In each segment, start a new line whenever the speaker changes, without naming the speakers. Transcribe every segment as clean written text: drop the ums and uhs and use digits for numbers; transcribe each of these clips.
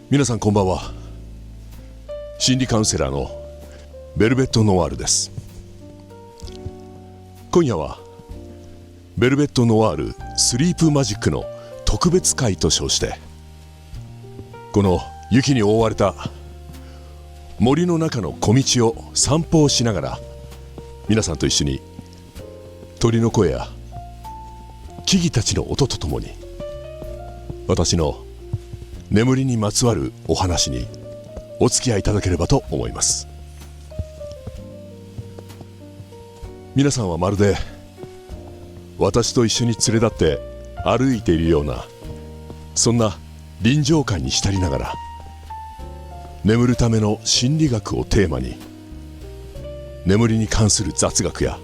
皆さんこんばんは。心理カウンセラーのベルベットノワールです。今夜はベルベットノワールスリープマジックの特別会と称して、この雪に覆われた森の中の小道を散歩をしながら、皆さんと一緒に鳥の声や木々たちの音とともに、私の眠りにまつわるお話にお付き合いいただければと思います。皆さんはまるで私と一緒に連れ立って歩いているような、そんな臨場感に浸りながら、眠るための心理学をテーマに、眠りに関する雑学や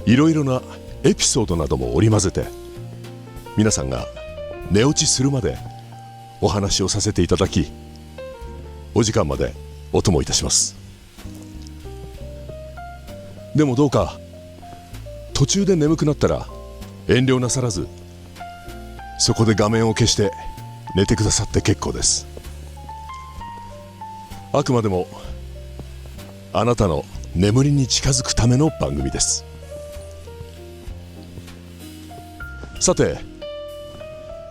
いろいろなエピソードなども織り交ぜて、皆さんが寝落ちするまでお話をさせていただき、お時間までお供いたします。でもどうか途中で眠くなったら遠慮なさらず、そこで画面を消して寝てくださって結構です。あくまでもあなたの眠りに近づくための番組です。さて、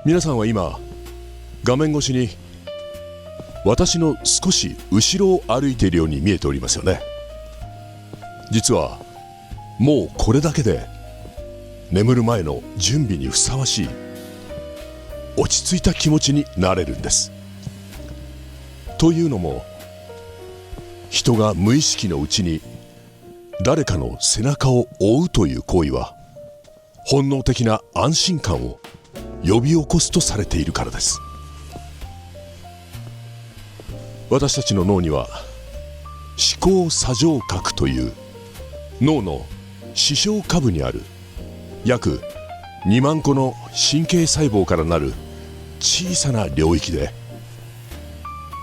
皆さんは今画面越しに私の少し後ろを歩いているように見えておりますよね。実はもうこれだけで眠る前の準備にふさわしい落ち着いた気持ちになれるんです。というのも、人が無意識のうちに誰かの背中を追うという行為は、本能的な安心感を呼び起こすとされているからです。私たちの脳には思考左上核という脳の視床下部にある約2万個の神経細胞からなる小さな領域で、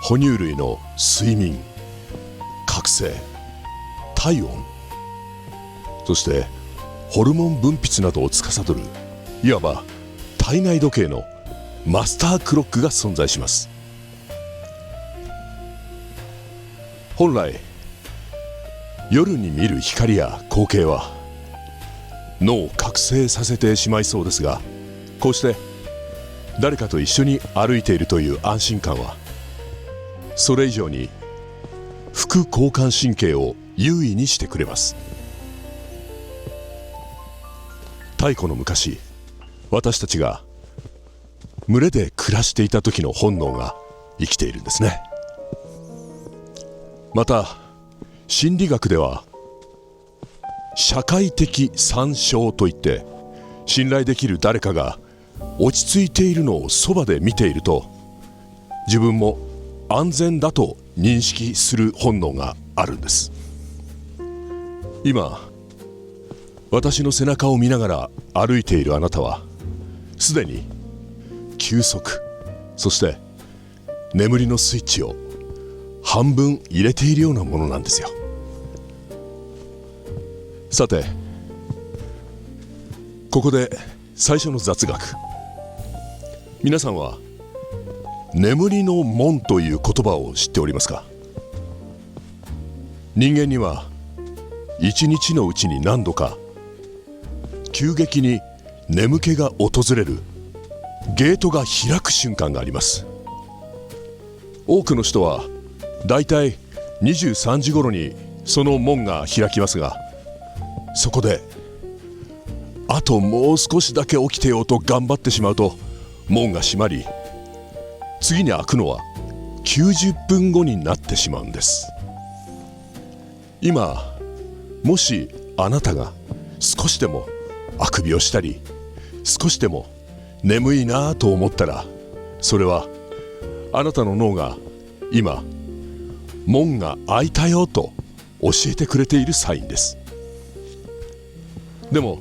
哺乳類の睡眠、覚醒、体温、そしてホルモン分泌などを司る、いわば体内時計のマスタークロックが存在します。本来夜に見る光や光景は脳を覚醒させてしまいそうですが、こうして誰かと一緒に歩いているという安心感は、それ以上に副交感神経を優位にしてくれます。太古の昔、私たちが群れで暮らしていた時の本能が生きているんですね。また心理学では社会的参照といって、信頼できる誰かが落ち着いているのをそばで見ていると、自分も安全だと認識する本能があるんです。今私の背中を見ながら歩いているあなたは、すでに休息、そして眠りのスイッチを半分入れているようなものなんですよ。さて、ここで最初の雑学。皆さんは眠りの門という言葉を知っておりますか？人間には一日のうちに何度か急激に眠気が訪れるゲートが開く瞬間があります。多くの人はだいたい23時頃にその門が開きますが、そこであともう少しだけ起きてようと頑張ってしまうと、門が閉まり、次に開くのは90分後になってしまうんです。今もしあなたが少しでもあくびをしたり、少しでも眠いなと思ったら、それはあなたの脳が今門が開いたよと教えてくれているサインです。でも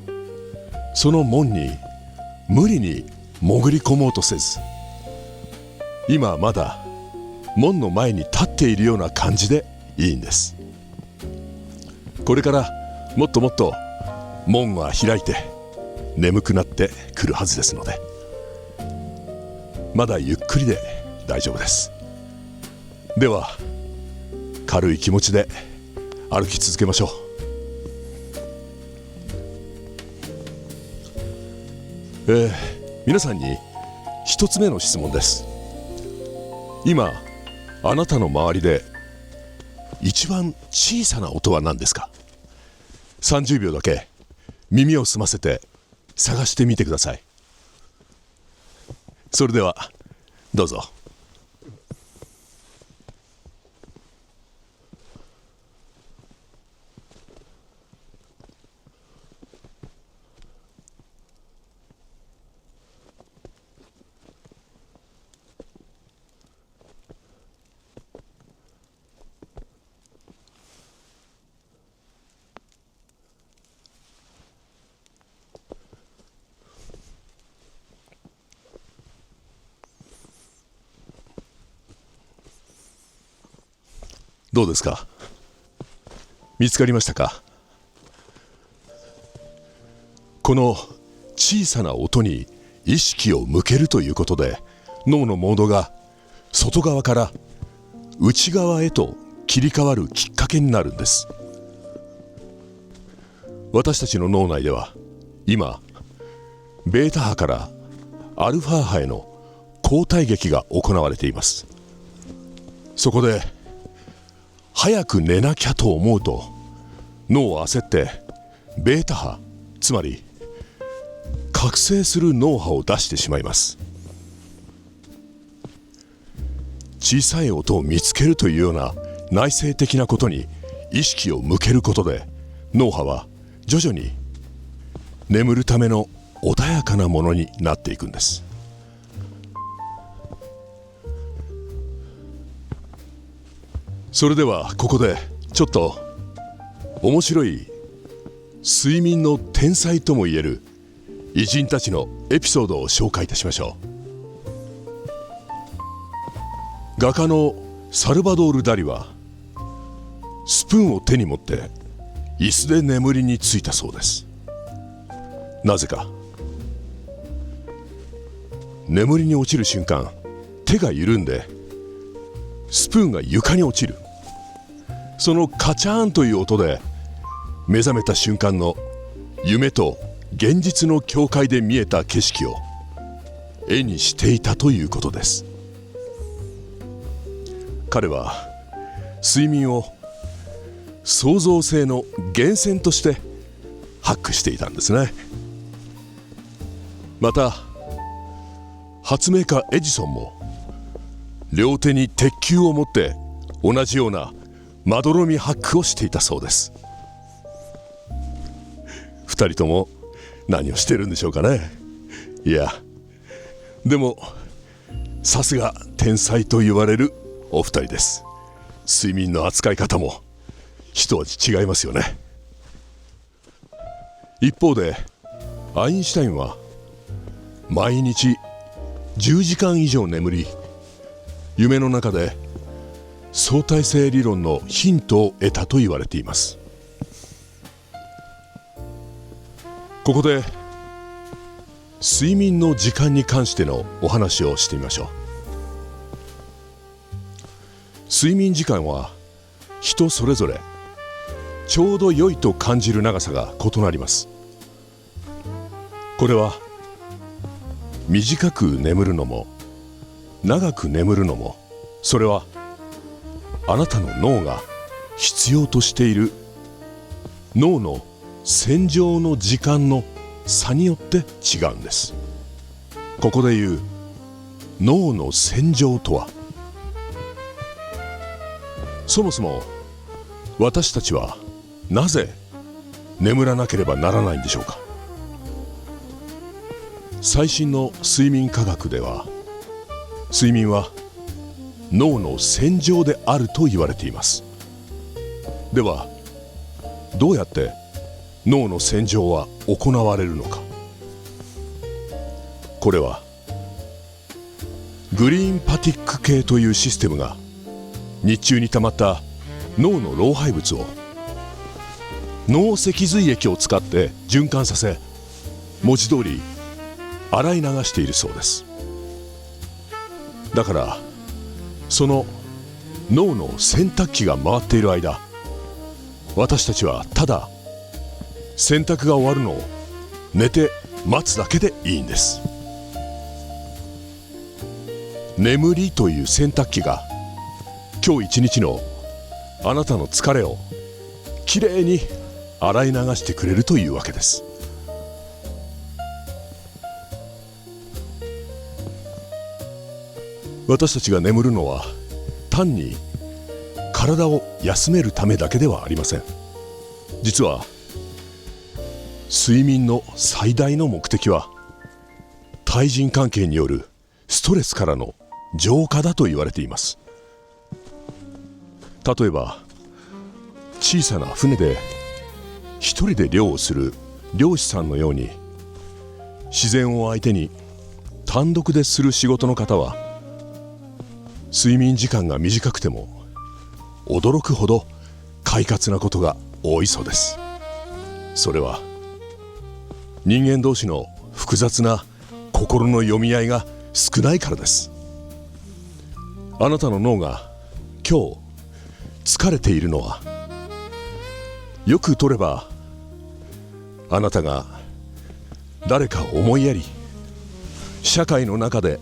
その門に無理に潜り込もうとせず、今まだ門の前に立っているような感じでいいんです。これからもっともっと門は開いて眠くなってくるはずですので、まだゆっくりで大丈夫です。では軽い気持ちで歩き続けましょう。皆さんに一つ目の質問です。今あなたの周りで一番小さな音は何ですか？30秒だけ耳を澄ませて探してみてください。それではどうぞ。どうですか？見つかりましたか？この小さな音に意識を向けるということで、脳のモードが外側から内側へと切り替わるきっかけになるんです。私たちの脳内では今ベータ波からアルファ波への交代劇が行われています。そこで早く寝なきゃと思うと脳は焦ってベータ波、つまり覚醒する脳波を出してしまいます。小さい音を見つけるというような内省的なことに意識を向けることで、脳波は徐々に眠るための穏やかなものになっていくんです。それではここでちょっと面白い睡眠の天才ともいえる偉人たちのエピソードを紹介いたしましょう。画家のサルバドール・ダリはスプーンを手に持って椅子で眠りについたそうです。なぜか眠りに落ちる瞬間、手が緩んでスプーンが床に落ちる。そのカチャーンという音で目覚めた瞬間の夢と現実の境界で見えた景色を絵にしていたということです。彼は睡眠を創造性の源泉として発掘していたんですね。また発明家エジソンも両手に鉄球を持って同じようなまどろみハックをしていたそうです。二人とも何をしてるんでしょうかね。いや、でもさすが天才と言われるお二人です。睡眠の扱い方も一味違いますよね。一方でアインシュタインは毎日10時間以上眠り、夢の中で相対性理論のヒントを得たと言われています。ここで睡眠の時間に関してのお話をしてみましょう。睡眠時間は人それぞれちょうど良いと感じる長さが異なります。これは短く眠るのも長く眠るのも、それはあなたの脳が必要としている脳の洗浄の時間の差によって違うんです。ここでいう脳の洗浄とは、そもそも私たちはなぜ眠らなければならないんでしょうか。最新の睡眠科学では、睡眠は脳の洗浄であると言われています。ではどうやって脳の洗浄は行われるのか。これはグリーンパティック系というシステムが日中に溜まった脳の老廃物を脳脊髄液を使って循環させ、文字通り洗い流しているそうです。だからその脳の洗濯機が回っている間、私たちはただ洗濯が終わるのを寝て待つだけでいいんです。眠りという洗濯機が今日一日のあなたの疲れをきれいに洗い流してくれるというわけです。私たちが眠るのは単に体を休めるためだけではありません。実は睡眠の最大の目的は対人関係によるストレスからの浄化だと言われています。例えば小さな船で一人で漁をする漁師さんのように、自然を相手に単独でする仕事の方は睡眠時間が短くても驚くほど快活なことが多いそうです。それは人間同士の複雑な心の読み合いが少ないからです。あなたの脳が今日疲れているのは、よく取ればあなたが誰かを思いやり社会の中で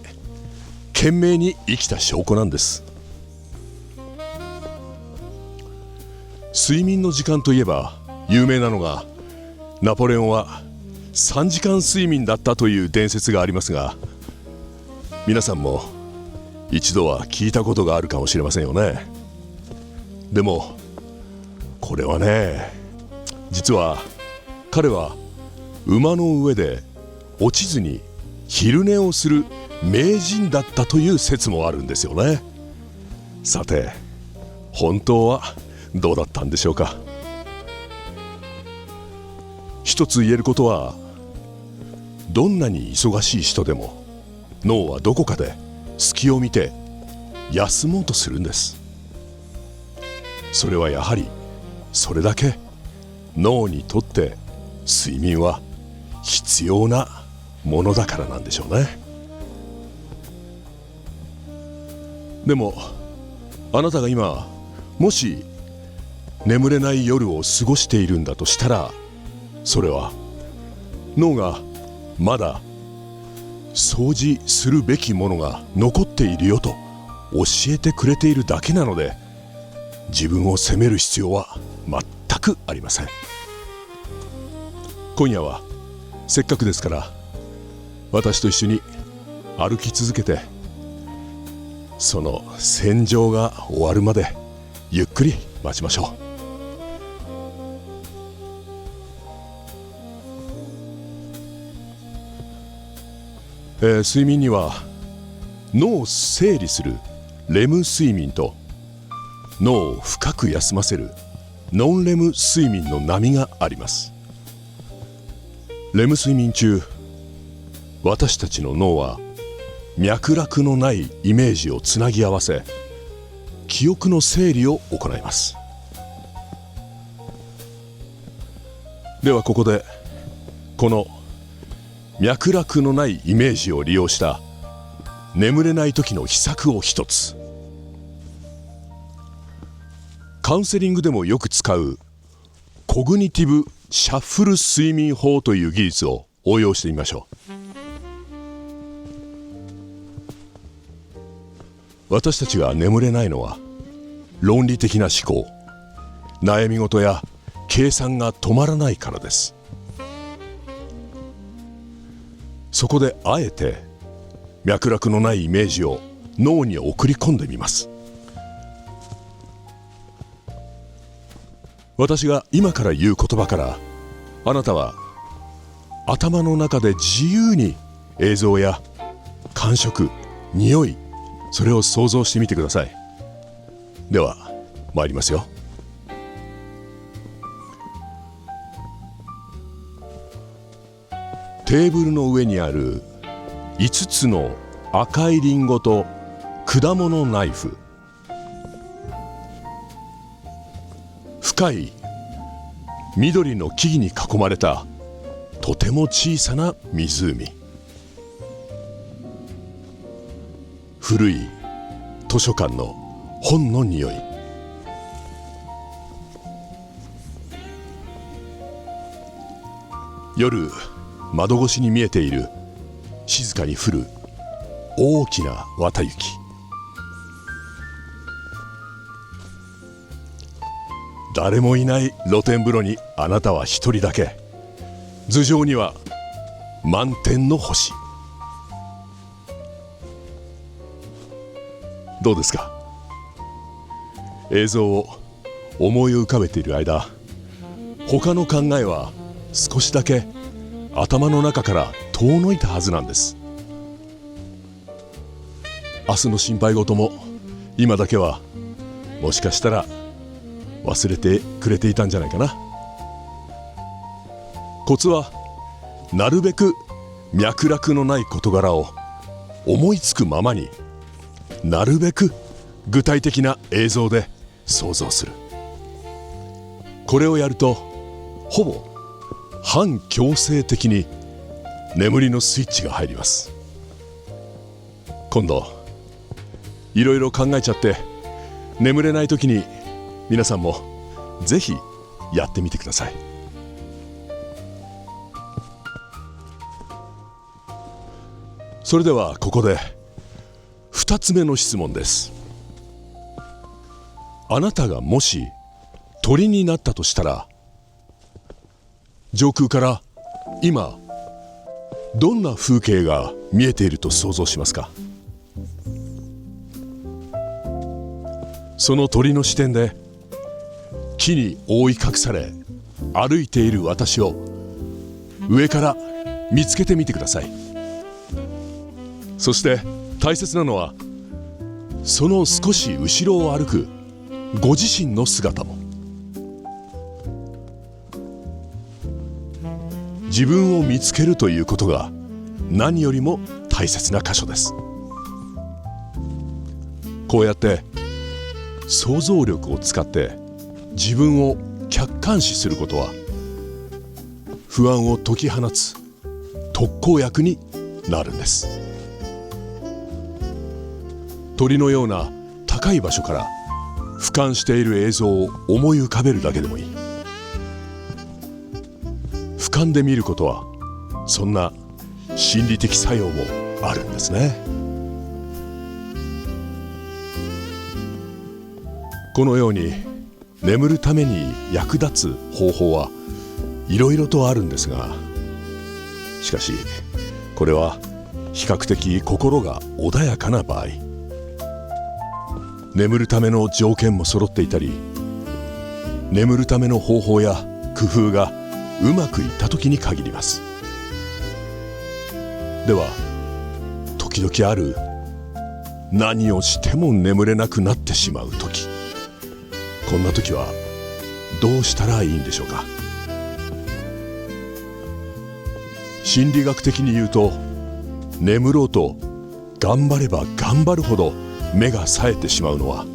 懸命に生きた証拠なんです。睡眠の時間といえば有名なのが、ナポレオンは3時間睡眠だったという伝説がありますが、皆さんも一度は聞いたことがあるかもしれませんよね。でもこれはね、実は彼は馬の上で落ちずに昼寝をする名人だったという説もあるんですよね。さて本当はどうだったんでしょうか。一つ言えることは、どんなに忙しい人でも脳はどこかで隙を見て休もうとするんです。それはやはりそれだけ脳にとって睡眠は必要なものだからなんでしょうね。でもあなたが今もし眠れない夜を過ごしているんだとしたら、それは脳がまだ掃除するべきものが残っているよと教えてくれているだけなので、自分を責める必要は全くありません。今夜はせっかくですから私と一緒に歩き続けて、その洗浄が終わるまでゆっくり待ちましょう。睡眠には脳を整理するレム睡眠と脳を深く休ませるノンレム睡眠の波があります。レム睡眠中、私たちの脳は脈絡のないイメージをつなぎ合わせ、記憶の整理を行います。ではここでこの脈絡のないイメージを利用した眠れない時の秘策を一つ。カウンセリングでもよく使うコグニティブシャッフル睡眠法という技術を応用してみましょう。私たちが眠れないのは論理的な思考、悩み事や計算が止まらないからです。そこであえて脈絡のないイメージを脳に送り込んでみます。私が今から言う言葉から、あなたは頭の中で自由に映像や感触、匂い、それを想像してみてください。では参りますよ。テーブルの上にある5つの赤いリンゴと果物ナイフ、深い緑の木々に囲まれたとても小さな湖、古い図書館の本の匂い。夜、窓越しに見えている静かに降る大きな綿雪。誰もいない露天風呂にあなたは一人だけ。頭上には満天の星。どうですか？映像を思い浮かべている間、他の考えは少しだけ頭の中から遠のいたはずなんです。明日の心配事も今だけはもしかしたら忘れてくれていたんじゃないかな。コツはなるべく脈絡のない事柄を思いつくままに、なるべく具体的な映像で想像する。これをやるとほぼ反強制的に眠りのスイッチが入ります。今度いろいろ考えちゃって眠れない時に皆さんもぜひやってみてください。それではここで2つ目の質問です。あなたがもし鳥になったとしたら、上空から今どんな風景が見えていると想像しますか？その鳥の視点で木に覆い隠され歩いている私を上から見つけてみてください。そして大切なのは、その少し後ろを歩くご自身の姿も。自分を見つけるということが何よりも大切な箇所です。こうやって想像力を使って自分を客観視することは、不安を解き放つ特効薬になるんです。鳥のような高い場所から俯瞰している映像を思い浮かべるだけでもいい。俯瞰で見ることはそんな心理的作用もあるんですね。このように眠るために役立つ方法はいろいろとあるんですが、しかしこれは比較的心が穏やかな場合、眠るための条件も揃っていたり、眠るための方法や工夫がうまくいった時に限ります。では時々ある何をしても眠れなくなってしまう時、こんな時はどうしたらいいんでしょうか？心理学的に言うと、眠ろうと頑張れば頑張るほど目が冴えてしまうのは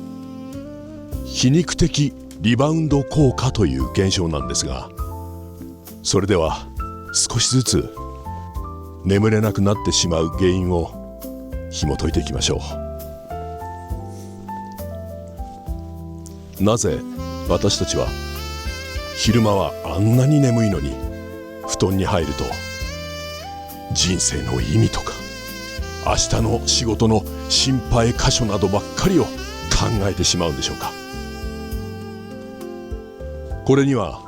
皮肉的リバウンド効果という現象なんですが、それでは少しずつ眠れなくなってしまう原因を紐解いていきましょう。なぜ私たちは昼間はあんなに眠いのに、布団に入ると人生の意味とか明日の仕事の心配箇所などばっかりを考えてしまうんでしょうか？これには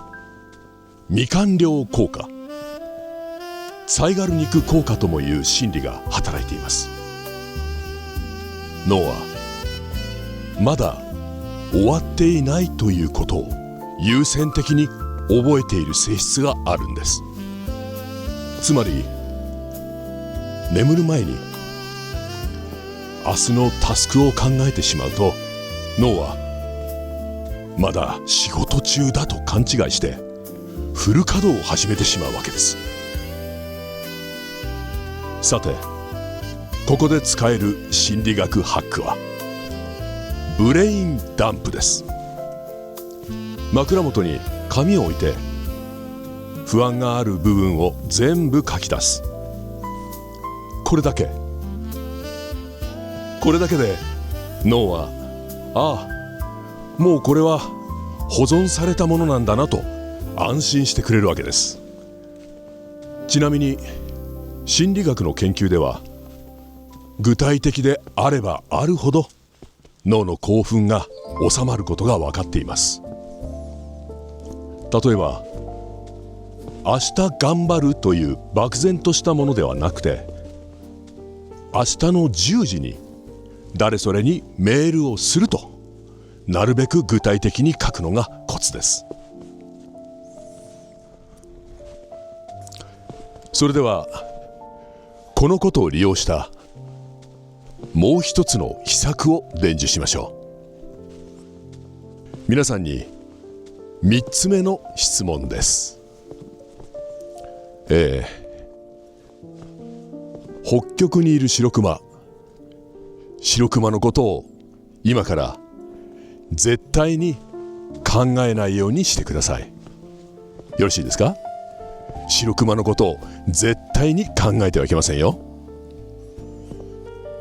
未完了効果、サイガル肉効果ともいう心理が働いています。脳はまだ終わっていないということを優先的に覚えている性質があるんです。つまり眠る前に明日のタスクを考えてしまうと、脳はまだ仕事中だと勘違いしてフル稼働を始めてしまうわけです。さて、ここで使える心理学ハックはブレインダンプです。枕元に紙を置いて不安がある部分を全部書き出す。これだけで脳はああ、もうこれは保存されたものなんだなと安心してくれるわけです。ちなみに心理学の研究では、具体的であればあるほど脳の興奮が収まることが分かっています。例えば、明日頑張るという漠然としたものではなくて、明日の10時に誰それにメールをすると、なるべく具体的に書くのがコツです。それではこのことを利用したもう一つの秘策を伝授しましょう。皆さんに3つ目の質問です。北極にいる白熊のことを今から絶対に考えないようにしてください。よろしいですか？白熊のことを絶対に考えてはいけませんよ。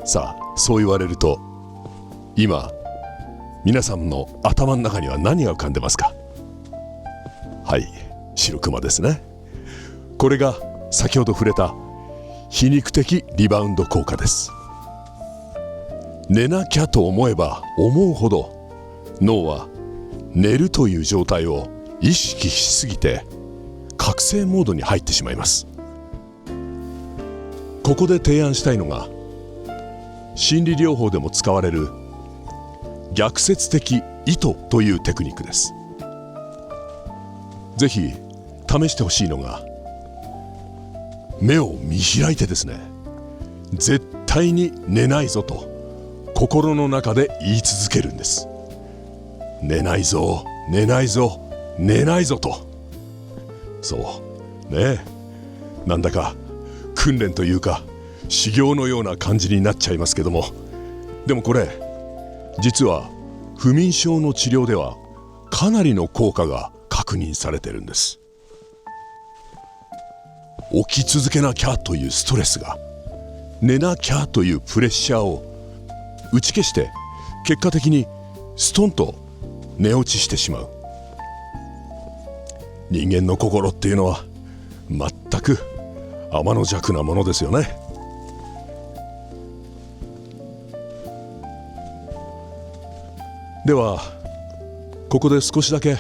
さあ、そう言われると今皆さんの頭の中には何が浮かんでますか？はい、白熊ですね。これが先ほど触れた皮肉的リバウンド効果です。寝なきゃと思えば思うほど脳は寝るという状態を意識しすぎて覚醒モードに入ってしまいます。ここで提案したいのが、心理療法でも使われる逆説的意図というテクニックです。ぜひ試してほしいのが、目を見開いてですね、絶対に寝ないぞと心の中で言い続けるんです。寝ないぞ、寝ないぞ、寝ないぞと。そうね、なんだか訓練というか修行のような感じになっちゃいますけども、でもこれ実は不眠症の治療ではかなりの効果が確認されてるんです。起き続けなきゃというストレスが、寝なきゃというプレッシャーを打ち消して、結果的にストンと寝落ちしてしまう。人間の心っていうのは全く天の弱なものですよね。ではここで少しだけ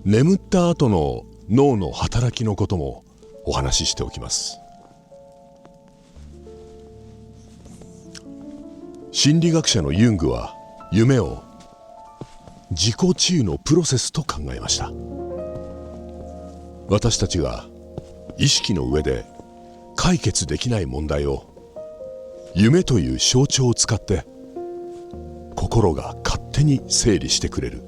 眠った後の脳の働きのこともお話ししておきます。心理学者のユングは夢を自己治癒のプロセスと考えました。私たちが意識の上で解決できない問題を夢という象徴を使って心が勝手に整理してくれる。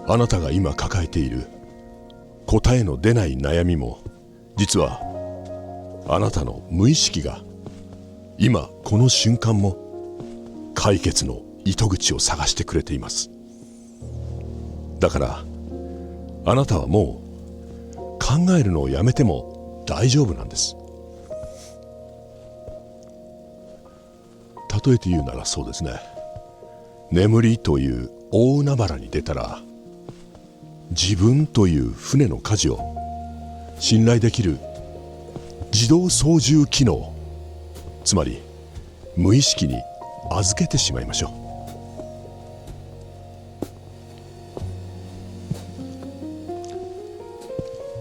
あなたが今抱えている答えの出ない悩みも、実はあなたの無意識が今この瞬間も解決の糸口を探してくれています。だからあなたはもう考えるのをやめても大丈夫なんです。例えて言うならそうですね、眠りという大海原に出たら、自分という船の舵を信頼できる自動操縦機能、つまり無意識に預けてしまいましょ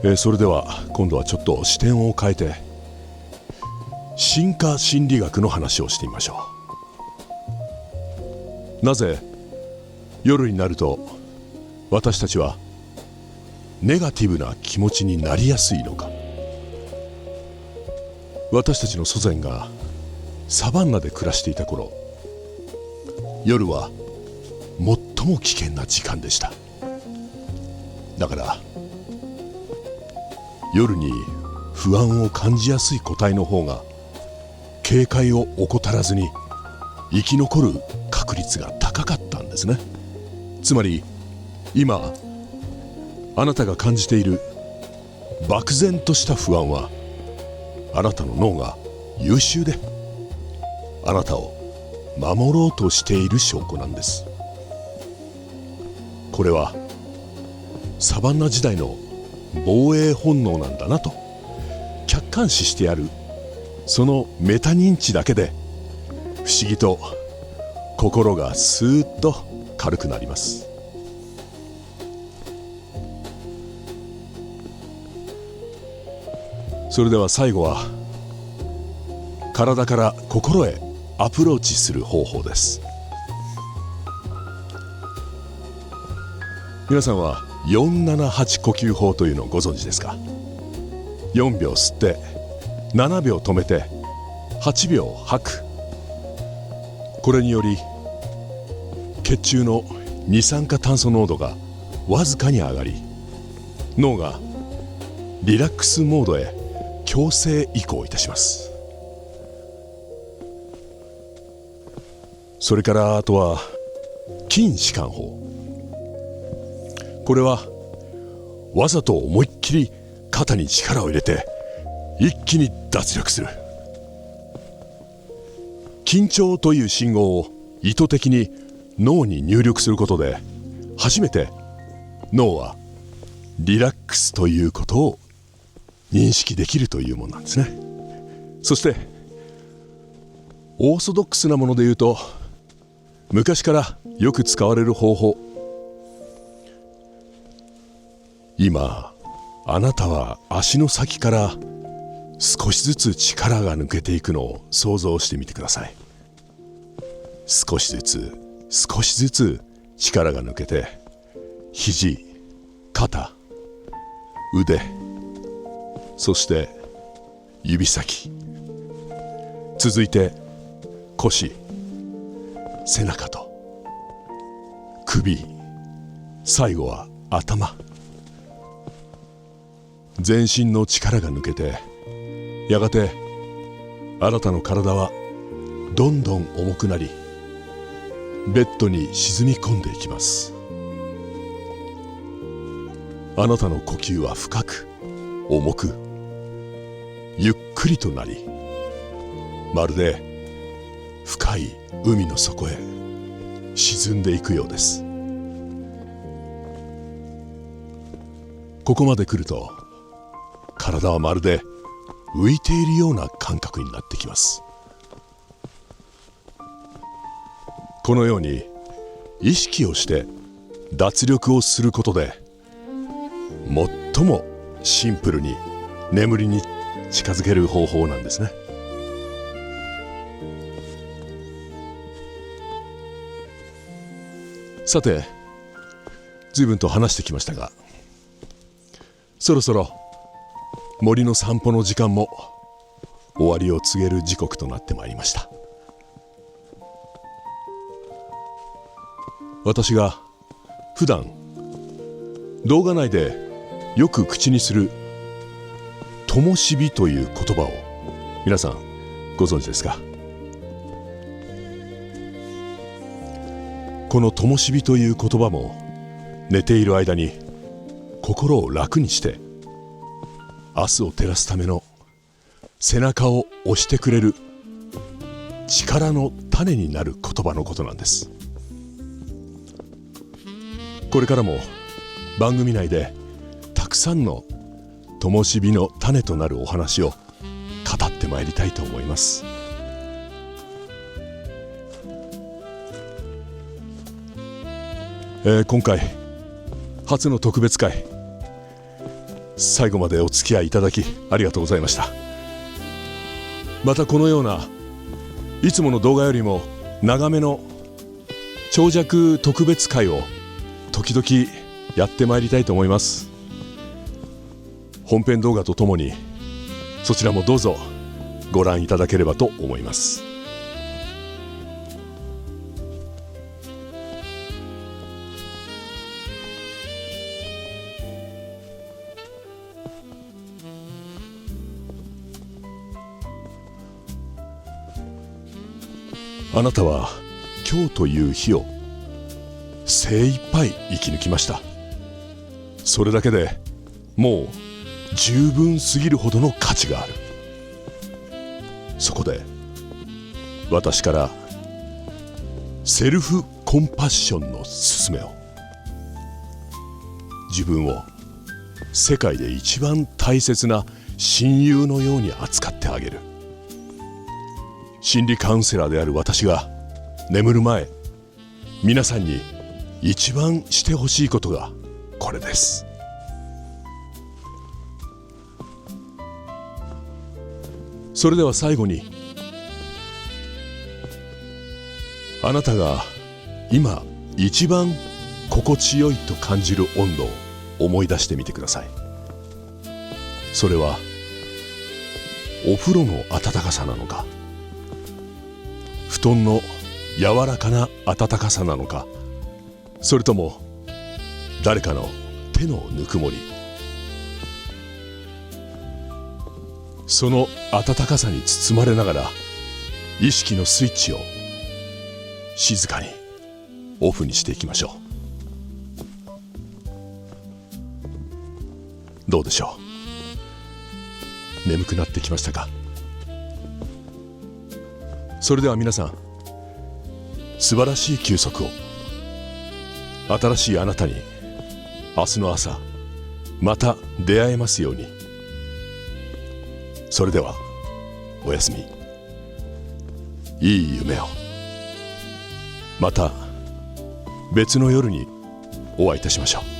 う。それでは今度はちょっと視点を変えて進化心理学の話をしてみましょう。なぜ夜になると私たちはネガティブな気持ちになりやすいのか。私たちの祖先がサバンナで暮らしていた頃、夜は最も危険な時間でした。だから夜に不安を感じやすい個体の方が警戒を怠らずに生き残る確率が高かったんですね。つまり今あなたが感じている漠然とした不安は、あなたの脳が優秀であなたを守ろうとしている証拠なんです。これはサバンナ時代の防衛本能なんだなと客観視してやる、そのメタ認知だけで不思議と心がスーッと軽くなります。それでは最後は体から心へアプローチする方法です。皆さんは478呼吸法というのをご存知ですか。4秒吸って7秒止めて8秒吐く。これにより血中の二酸化炭素濃度がわずかに上がり、脳がリラックスモードへ強制移行いたします。それからあとは筋弛緩法。これはわざと思いっきり肩に力を入れて一気に脱力する。緊張という信号を意図的に脳に入力することで初めて脳はリラックスということを認識できるというものなんですね。そしてオーソドックスなもので言うと、昔からよく使われる方法。今あなたは足の先から少しずつ力が抜けていくのを想像してみてください。少しずつ少しずつ力が抜けて、肘、肩、腕、そして指先、続いて腰、背中と首、最後は頭。全身の力が抜けて、やがてあなたの体はどんどん重くなり、ベッドに沈み込んでいきます。あなたの呼吸は深く重くゆっくりとなり、まるで深い海の底へ沈んでいくようです。ここまで来ると体はまるで浮いているような感覚になってきます。このように意識をして脱力をすることで、最もシンプルに眠りに近づける方法なんですね。さて、随分と話してきましたが、そろそろ森の散歩の時間も終わりを告げる時刻となってまいりました。私が普段動画内でよく口にする灯火という言葉を皆さんご存知ですか。この灯火という言葉も寝ている間に心を楽にして明日を照らすための背中を押してくれる力の種になる言葉のことなんです。これからも番組内でたくさんの灯火の種となるお話を語ってまいりたいと思います。今回初の特別会、最後までお付き合いいただきありがとうございました。またこのようないつもの動画よりも長めの長尺特別会を時々やってまいりたいと思います。本編動画とともにそちらもどうぞご覧いただければと思います。あなたは今日という日を精一杯生き抜きました。それだけでもう十分すぎるほどの価値がある。そこで私からセルフコンパッションの勧めを、自分を世界で一番大切な親友のように扱ってあげる。心理カウンセラーである私が眠る前、皆さんに一番してほしいことがこれです。それでは最後に、あなたが今一番心地よいと感じる温度を思い出してみてください。それはお風呂の温かさなのか、布団の柔らかな温かさなのか、それとも誰かの手のぬくもり。その温かさに包まれながら意識のスイッチを静かにオフにしていきましょう。どうでしょう。眠くなってきましたか。それでは皆さん、素晴らしい休息を。新しいあなたに明日の朝また出会えますように。それではおやすみ。いい夢を。また別の夜にお会いいたしましょう。